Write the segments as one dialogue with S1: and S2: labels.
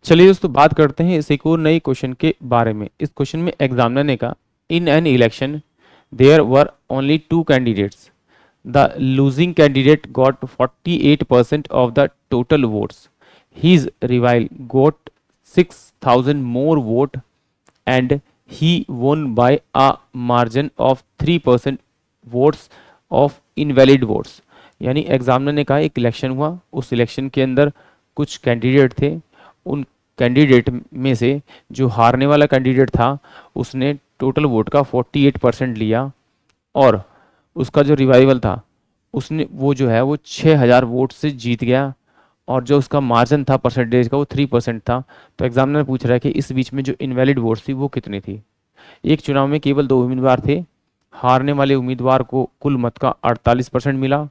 S1: चलिए दोस्तों बात करते हैं इस एक और नई क्वेश्चन के बारे में। इस क्वेश्चन में एग्जामिनर ने कहा in an election there were only two candidates, the losing candidate got 48% of the total votes, his rival got 6,000 more vote and he won by a margin of 3% votes of invalid votes. यानी examiner ने कहा एक election हुआ, उस election के अंदर कुछ candidate थे, उन कैंडिडेट में से जो हारने वाला कैंडिडेट था उसने टोटल वोट का 48% लिया, और उसका जो रिवाइवल था उसने वो जो है वो 6,000 वोट से जीत गया, और जो उसका मार्जिन था परसेंटेज का वो 3% था। तो एग्जामिनर पूछ रहा है कि इस बीच में जो इनवैलिड वोट्स थी वो कितनी थी। एक चुनाव में केवल 2 उम्मीदवार थे, हारने वाले उम्मीदवार को कुल मत का 48% मिला,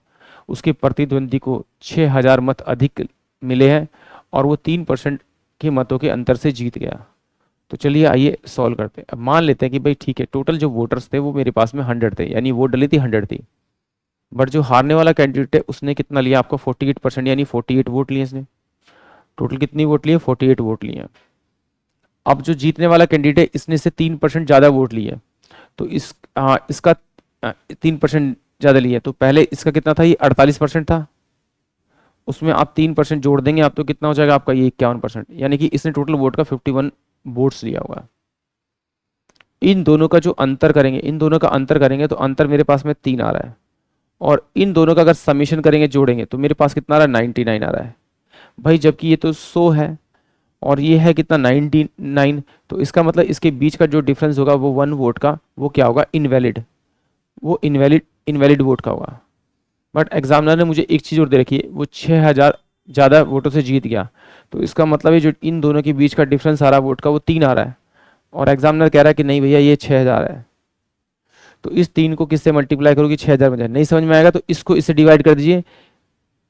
S1: उसके प्रतिद्वंदी को 6,000 मत अधिक मिले हैं, और वो 3% के मतों के अंतर से जीत गया। तो चलिए आइए सॉल्व करते हैं। अब मान लेते हैं कि भाई ठीक है, टोटल जो वोटर्स थे वो मेरे पास में 100 थे, यानी वोट डली थी 100 थी, बट जो हारने वाला कैंडिडेट है उसने कितना लिया आपका 48%, यानी 48 वोट लिए इसने। टोटल कितनी वोट लिए? 48 वोट लिए। अब जो जीतने वाला कैंडिडेट है इसने से 3% ज़्यादा वोट लिए, तो इसका 3% ज़्यादा लिया, तो पहले इसका कितना था? ये 48% था, उसमें आप 3% जोड़ देंगे आप, तो कितना हो जाएगा आपका? ये 51%, यानी कि इसने टोटल वोट का 51 वोट्स लिया होगा। इन दोनों का जो अंतर करेंगे, इन दोनों का अंतर करेंगे तो अंतर मेरे पास में 3 आ रहा है, और इन दोनों का अगर समीशन करेंगे, जोड़ेंगे, तो मेरे पास कितना आ रहा है? 99 आ रहा है भाई, जबकि ये तो 100 है और ये है कितना? 99। तो इसका मतलब इसके बीच का जो डिफरेंस होगा वो 1 वोट का, वो क्या होगा? इनवैलिड, वो इनवैलिड वोट का होगा। बट एग्जामिनर ने मुझे एक चीज़ और दे रखी है, वो 6,000 ज़्यादा वोटों से जीत गया, तो इसका मतलब है जो इन दोनों के बीच का डिफरेंस आ रहा है वोट का वो 3 आ रहा है, और एग्जामिनर कह रहा है कि नहीं भैया ये 6,000 है। तो इस 3 को किससे मल्टीप्लाई करोगे? 6,000 में। नहीं समझ में आएगा तो इसको इससे डिवाइड कर दीजिए,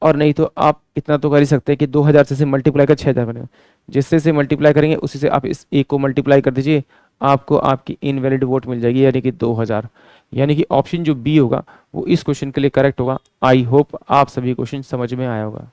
S1: और नहीं तो आप इतना तो कर ही सकते हैं कि 2,000 से मल्टीप्लाई कर 6,000 बनेगा। जिससे से मल्टीप्लाई करेंगे उसी से आप इस एक को मल्टीप्लाई कर दीजिए, आपको आपकी इनवैलिड वोट मिल जाएगी, यानी कि 2,000। यानी कि ऑप्शन जो बी होगा वो इस क्वेश्चन के लिए करेक्ट होगा। आई होप आप सभी क्वेश्चन समझ में आया होगा।